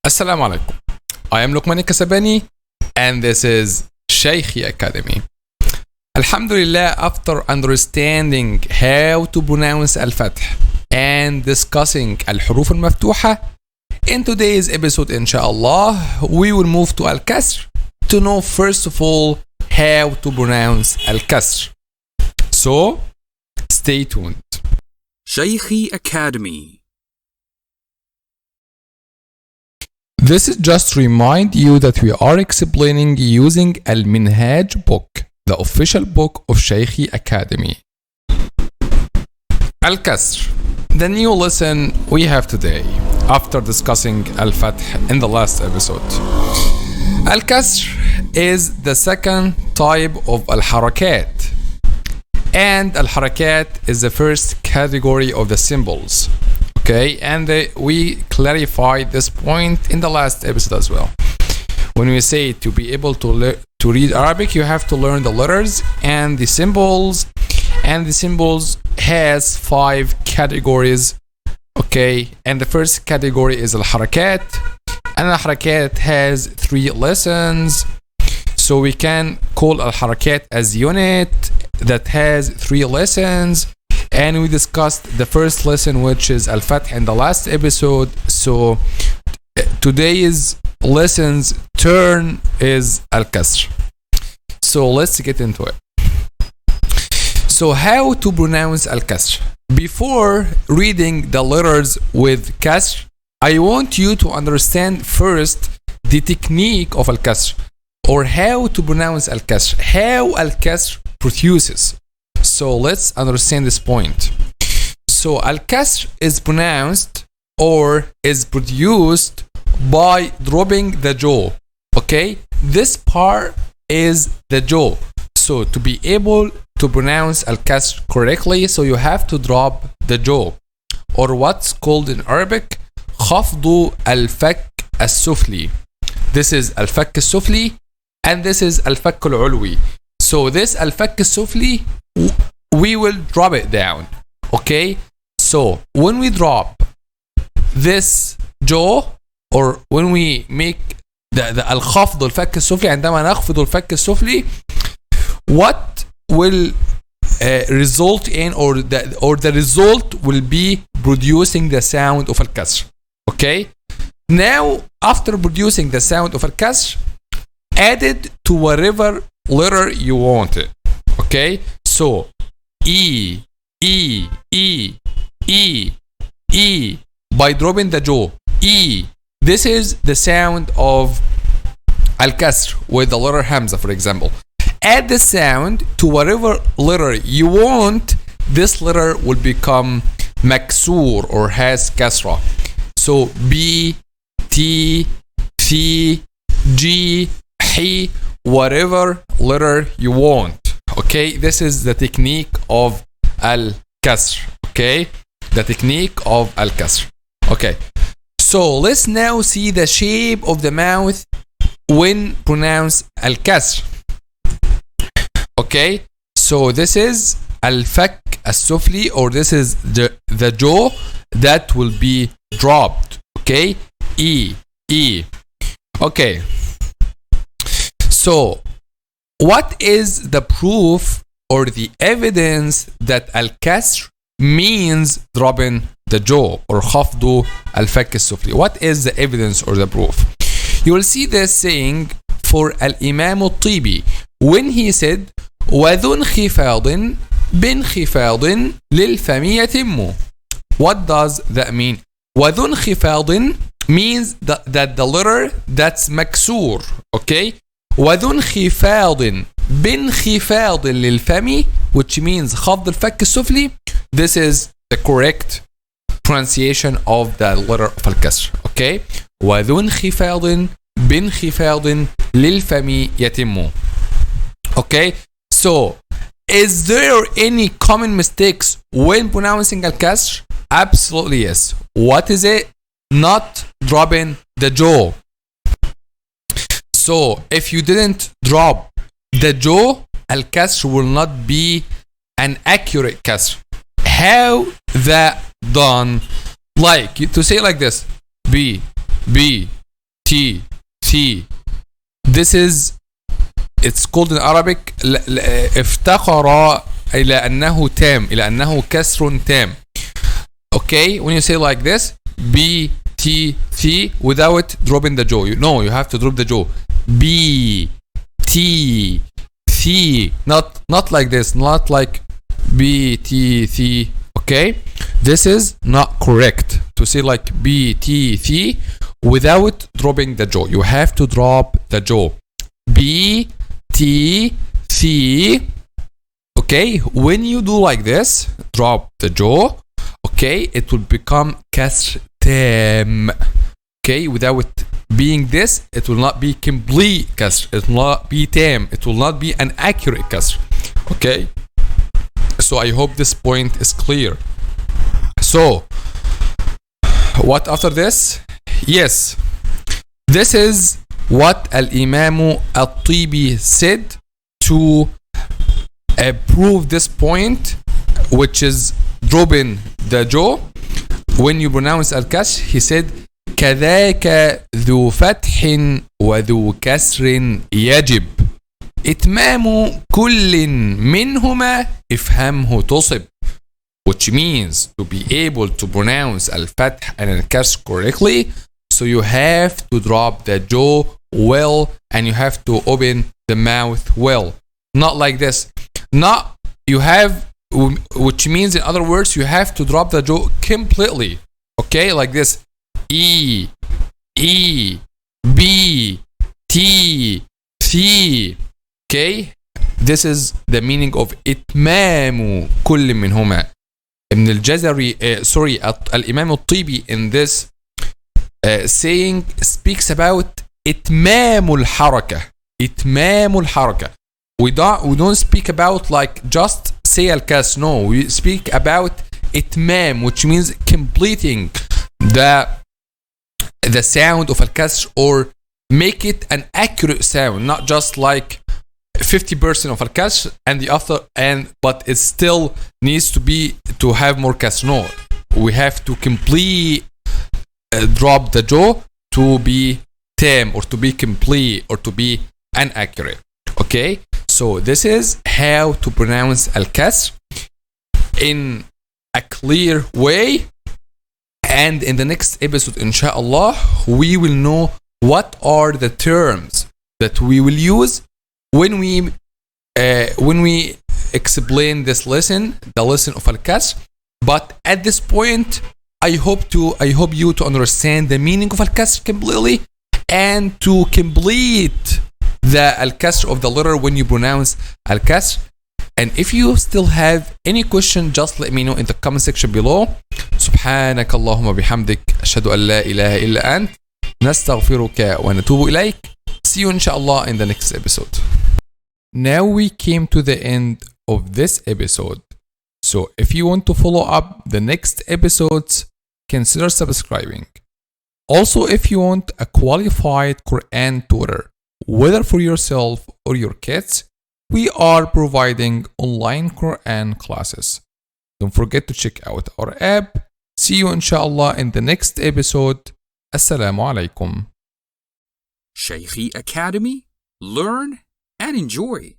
Assalamu alaikum. I am Luqman Qaida and this is Shaykhi Academy. Alhamdulillah, after understanding how to pronounce Al-Fath and discussing Al-Huruf Al-Maftuha, in today's episode, inshallah, we will move to Al-Kasr to know first of all how to pronounce Al-Kasr. So, stay tuned. Shaykhi Academy. This is just to remind you that we are explaining using Al-Minhaj book, the official book of Shaykhi Academy. Al-Kasr, the new lesson we have today, after discussing Al-Fath in the last episode. Al-Kasr is the second type of Al-Harakat, and Al-Harakat is the first category of the symbols. Okay, and we clarified this point in the last episode as well. When we say to be able to read Arabic, you have to learn the letters and the symbols, and the symbols has 5 categories. Okay, and the first category is Al-Harakat, and Al-Harakat has 3 lessons. So we can call Al-Harakat as unit that has 3 lessons. And we discussed the first lesson, which is Al-Fath, in the last episode. So today's lesson's turn is Al-Kasr. So let's get into it. So how to pronounce Al-Kasr? Before reading the letters with Kasr, I want you to understand first the technique of Al-Kasr, or how to pronounce Al-Kasr, how Al-Kasr produces. So let's understand this point. So Al-Kasr is pronounced or is produced by dropping the jaw. Okay, this part is the jaw. So to be able to pronounce Al-Kasr correctly, so you have to drop the jaw, or what's called in Arabic خفض الفك السفلي. This is الفك السفلي and this is الفك العلوي. So this الفك السفلي, we will drop it down. Okay, so when we drop this jaw, or when we make the الخفض الفك السفلي، عندما نخفض الفك السفلي, what will result in, or the result will be producing the sound of Al-Kasr. Okay, now after producing the sound of Al-Kasr, add it to whatever letter you want it. Okay, so E, E, E, E, E, by dropping the jaw. E. This is the sound of Al-Kasr with the letter Hamza, for example. Add the sound to whatever letter you want. This letter will become maksur or has kasra. So B, T, Th, G, H, whatever letter you want. Okay, this is the technique of Al-Kasr. Okay, the technique of Al-Kasr. Okay, so let's now see the shape of the mouth when pronounce Al-Kasr. Okay, so this is Al-Fak Al-Sufli, or this is the jaw that will be dropped. Okay, E, E. Okay, so what is the proof or the evidence that Al-Kasr means dropping the jaw, or khafdu al-fak al-sufli? What is the evidence or the proof? You will see this saying for Al-Imam Al-Tibi when he said وَذُو انْخِفَاضٍ بِانْخِفَاضٍ لِلْفَمِ يَتِمُّ. What does that mean? وَذُو انْخِفَاضٍ means that the letter that's maksur. Okay, وذو انخفاض بانخفاض للفم, which means خفض الفك السفلي. This is the correct pronunciation of the letter of Al-Kasr. Okay, وذو انخفاض بانخفاض للفم يتم. Okay, so is there any common mistakes when pronouncing Al-Kasr? Absolutely yes. What is it? Not dropping the jaw. So if you didn't drop the jaw, Al-Kasr will not be an accurate Kasr. How that done? Like to say like this: B, B, T, T. This is, it's called in Arabic افتقر إلى أنه تام، إلى أنه كسر تام. Okay, when you say like this, B, T, T, without dropping the jaw. No, you have to drop the jaw. B, T, T. Not like this, not like B, T, T. Okay, this is not correct to say like B, T, T without dropping the jaw. You have to drop the jaw. B, T, T. Okay, when you do like this, drop the jaw. Okay, it will become kasr tam. Okay, without being this, it will not be complete kasr. It will not be tam. It will not be an accurate kasr. Okay, so I hope this point is clear. So, what after this? Yes, this is what Al-Imam Al-Tibi said to prove this point, which is dropping the jaw. When you pronounce Al-Kasr, he said كذاك ذو فتح وذو كسر يجب إتمام كل منهما افهمه تصب, which means to be able to pronounce Al-Fath and Al-Kasr correctly, so you have to drop the jaw well and you have to open the mouth well. Not like this. Not you have, which means in other words, you have to drop the jaw completely. Okay, like this. E, E, B, T, T. Okay, this is the meaning of إتمام كل منهما. Ibn al-Jazari, Al-Imam Al-Tibi in this saying speaks about إتمام الحركة. إتمام الحركة. We don't speak about like just say al-kasr. No, we speak about itmam, which means completing the sound of al-kasr, or make it an accurate sound, not just like 50% of al-kasr and the other, but it still needs to have more kasr. No, we have to complete drop the jaw to be tam, or to be complete, or to be inaccurate. Okay, so this is how to pronounce Al-Kasr in a clear way, and in the next episode, inshallah, we will know what are the terms that we will use when we explain this lesson, the lesson of Al-Kasr. But at this point, I hope you to understand the meaning of Al-Kasr completely, and to complete the Al-Kasr of the letter when you pronounce Al-Kasr. And if you still have any question, just let me know in the comment section below. سبحانك اللهم بحمدك أشهد أن لا إله إلا أنت نستغفرك ونتوب إليك. See you inshallah in the next episode. Now we came to the end of this episode. So if you want to follow up the next episodes, consider subscribing. Also, if you want a qualified Quran tutor, whether for yourself or your kids, we are providing online Quran classes. Don't forget to check out our app. See you inshallah in the next episode. Assalamu alaikum. Shaykhi Academy. Learn and enjoy.